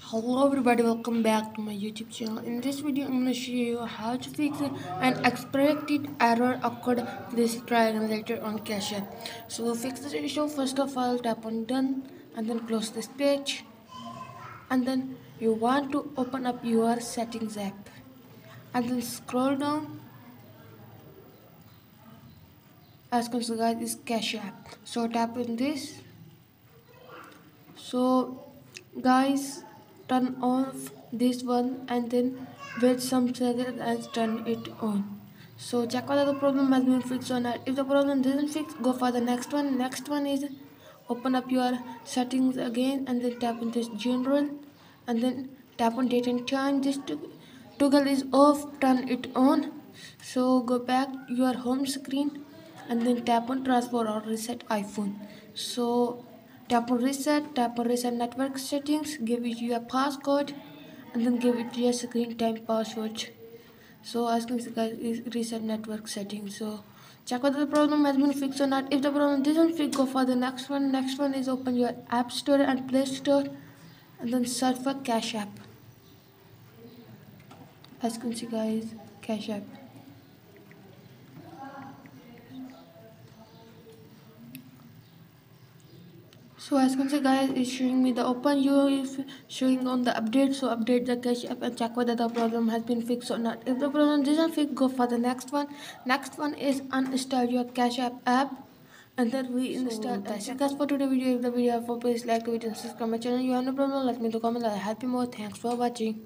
Hello everybody, welcome back to my YouTube channel. In this video, I'm going to show you how to fix an expected error occurred. Please try again later on Cash App. So fix this issue. First of all, tap on done and then close this page. And then you want to open up your settings app. And then scroll down. As comes guys is Cash App. So tap on this. So guys, turn off this one and then wait some seconds and turn it on. So check whether the problem has been fixed or not. If the problem doesn't fix, go for the next one. Next one is open up your settings again and then tap on this general and then tap on date and time. This toggle is off, turn it on. So go back your home screen and then tap on transfer or reset iPhone. So tap on reset network settings, give it your passcode and then give it your screen time password. So asking the guys is reset network settings. So check whether the problem has been fixed or not. If the problem doesn't fix, go for the next one. Next one is open your app store and play store and then search for Cash App. As you can see guys, Cash App. So as you can see guys, it's showing me the open UI is showing on the update. So update the Cash App and check whether the problem has been fixed or not. If the problem doesn't fix, go for the next one. Next one is uninstall your Cash App and then reinstall. So that's it guys for today's video. If the video helpful, please like the video and subscribe my channel. You have no problem, let me know comment. I'll help you more. Thanks for watching.